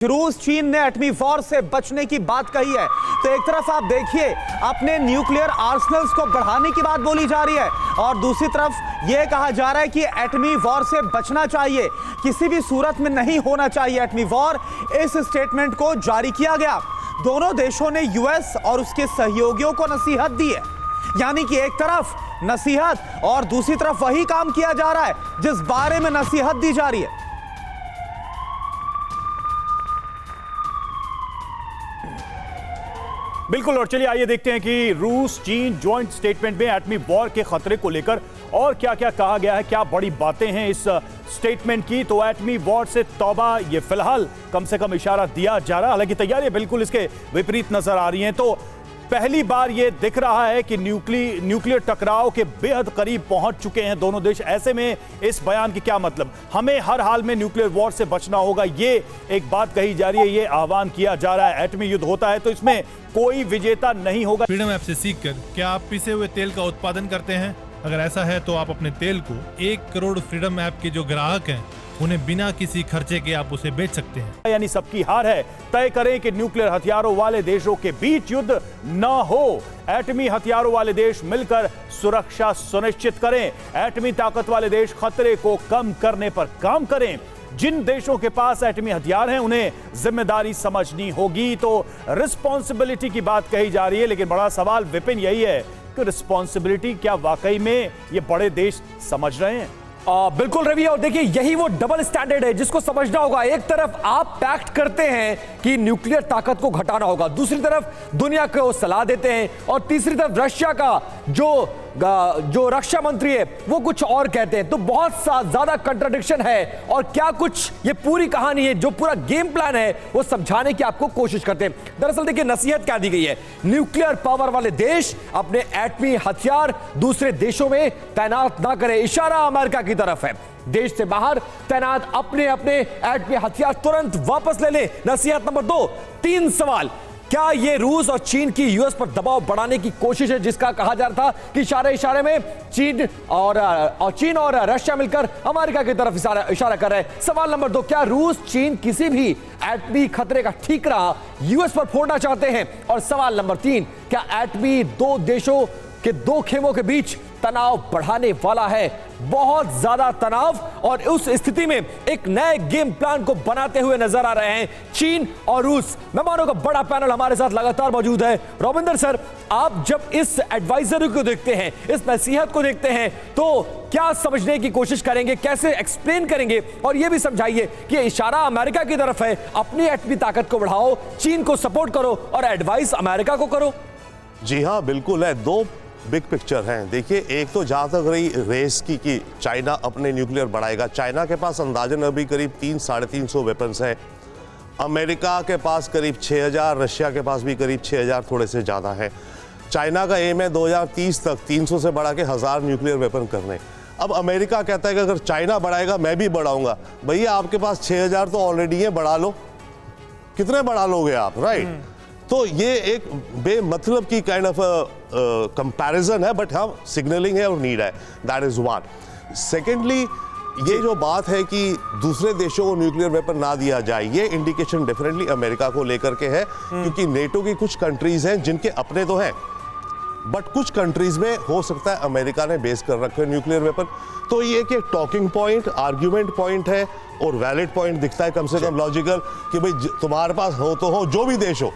रूस चीन ने एटमी वॉर से बचने की बात कही है, तो एक तरफ आप देखिए अपने न्यूक्लियर आर्सेनल्स को बढ़ाने की बात बोली जा रही है और दूसरी तरफ यह कहा जा रहा है कि एटमी वॉर से बचना चाहिए, किसी भी सूरत में नहीं होना चाहिए एटमी वॉर। इस स्टेटमेंट को जारी किया गया। दोनों देशों ने यूएस और उसके सहयोगियों को नसीहत दी है, यानी कि एक तरफ नसीहत और दूसरी तरफ वही काम किया जा रहा है जिस बारे में नसीहत दी जा रही है। बिल्कुल, और चलिए आइए देखते हैं कि रूस चीन ज्वाइंट स्टेटमेंट में एटमी वॉर के खतरे को लेकर और क्या क्या कहा गया है, क्या बड़ी बातें हैं इस स्टेटमेंट की। तो एटमी वॉर से तौबा, ये फिलहाल कम से कम इशारा दिया जा रहा है, हालांकि तैयारियां बिल्कुल इसके विपरीत नजर आ रही हैं। तो पहली बार यह दिख रहा है कि न्यूक्लियर टकराव के बेहद करीब पहुंच चुके हैं दोनों देश। ऐसे में इस बयान की क्या मतलब, हमें हर हाल में न्यूक्लियर वॉर से बचना होगा, ये एक बात कही जा रही है, ये आह्वान किया जा रहा है। एटमी युद्ध होता है तो इसमें कोई विजेता नहीं होगा। फ्रीडम ऐप से सीखकर क्या आप पिसे हुए तेल का उत्पादन करते हैं? अगर ऐसा है तो आप अपने तेल को 1 करोड़ फ्रीडम ऐप के जो ग्राहक हैं उन्हें बिना किसी खर्चे के आप उसे बेच सकते हैं। यानी सबकी हार है, तय करें कि न्यूक्लियर हथियारों वाले देशों के बीच युद्ध न हो। एटमी हथियारों वाले देश मिलकर सुरक्षा सुनिश्चित करें। एटमी ताकत वाले देश खतरे को कम करने पर काम करें। जिन देशों के पास एटमी हथियार हैं उन्हें जिम्मेदारी समझनी होगी। तो रिस्पॉन्सिबिलिटी की बात कही जा रही है, लेकिन बड़ा सवाल विपिन यही है कि रिस्पॉन्सिबिलिटी क्या वाकई में ये बड़े देश समझ रहे हैं? बिल्कुल रवि, और देखिए यही वो डबल स्टैंडर्ड है जिसको समझना होगा। एक तरफ आप पैक्ट करते हैं कि न्यूक्लियर ताकत को घटाना होगा, दूसरी तरफ दुनिया को सलाह देते हैं, और तीसरी तरफ रशिया का जो रक्षा मंत्री है वो कुछ और कहते हैं। तो बहुत ज्यादा कंट्राडिक्शन है, और क्या कुछ ये पूरी कहानी है, जो पूरा गेम प्लान है वो समझाने की आपको कोशिश करते हैं। दरअसल देखिए नसीहत क्या दी गई है, न्यूक्लियर पावर वाले देश अपने एटमी हथियार दूसरे देशों में तैनात ना करें। इशारा अमेरिका की तरफ है, देश से बाहर तैनात अपने एटमी हथियार तुरंत वापस ले लें। नसीहत नंबर 2, 3 सवाल। क्या ये रूस और चीन की यूएस पर दबाव बढ़ाने की कोशिश है, जिसका कहा जा रहा था कि इशारे में चीन और रशिया मिलकर अमेरिका की तरफ इशारा कर रहे हैं? सवाल नंबर 2, क्या रूस चीन किसी भी एटमी खतरे का ठीकरा यूएस पर फोड़ना चाहते हैं? और सवाल नंबर 3, क्या एटमी दो देशों के दो खेमों के बीच तनाव बढ़ाने वाला है? बहुत ज्यादा तनाव, और उस स्थिति में एक नए गेम प्लान को बनाते हुए नजर आ रहे हैं चीन और रूस। मेहमानों का बड़ा पैनल हमारे साथ लगातार मौजूद है। रविंदर सर, आप जब इस एडवाइजरी को देखते हैं, इस नसीहत को देखते हैं, तो क्या समझने की कोशिश करेंगे, कैसे एक्सप्लेन करेंगे? और यह भी समझाइए कि इशारा अमेरिका की तरफ है, अपनी एटमी ताकत को बढ़ाओ, चीन को सपोर्ट करो, और एडवाइस अमेरिका को करो। जी हाँ, बिल्कुल है। 2 बिग पिक्चर हैं। देखिए, एक तो जहाँ तक रही रेस की कि चाइना अपने न्यूक्लियर बढ़ाएगा, चाइना के पास अंदाजन अभी करीब 300-350 वेपन्स हैं। अमेरिका के पास करीब 6000, रशिया के पास भी करीब 6000, थोड़े से ज़्यादा है। चाइना का एम है 2030 तक 300 से बढ़ा के 1000 न्यूक्लियर वेपन करने। अब अमेरिका कहता है कि अगर चाइना बढ़ाएगा मैं भी बढ़ाऊंगा। भैया, आपके पास 6000 तो ऑलरेडी है, बढ़ा लो। कितने बढ़ा लोगे आप, राइट? तो ये एक बेमतलब की काइंड ऑफ कंपैरिजन है, बट हाँ सिग्नलिंग है और नीड है, दैट इज वन। सेकेंडली, ये जो बात है कि दूसरे देशों को न्यूक्लियर वेपन ना दिया जाए, ये इंडिकेशन डेफिनेटली अमेरिका को लेकर के है, क्योंकि नेटो की कुछ कंट्रीज हैं जिनके अपने तो हैं, बट कुछ कंट्रीज में हो सकता है अमेरिका ने बेस कर रखे न्यूक्लियर वेपन। तो ये एक टॉकिंग पॉइंट, आर्ग्यूमेंट पॉइंट है, और वैलिड पॉइंट दिखता है कम से कम लॉजिकल, कि भाई तुम्हारे पास हो तो हो, जो भी देश हो,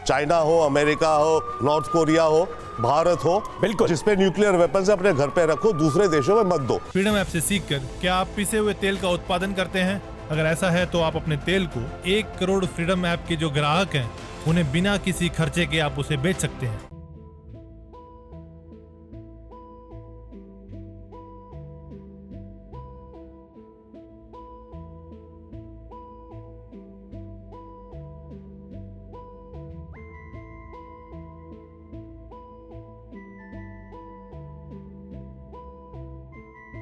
चाइना हो, अमेरिका हो, नॉर्थ कोरिया हो, भारत हो, बिल्कुल, जिसपे न्यूक्लियर वेपन से अपने घर पे रखो, दूसरे देशों में मत दो। फ्रीडम ऐप से सीखकर क्या आप पिसे हुए तेल का उत्पादन करते हैं? अगर ऐसा है तो आप अपने तेल को 1 करोड़ फ्रीडम ऐप के जो ग्राहक हैं उन्हें बिना किसी खर्चे के आप उसे बेच सकते हैं।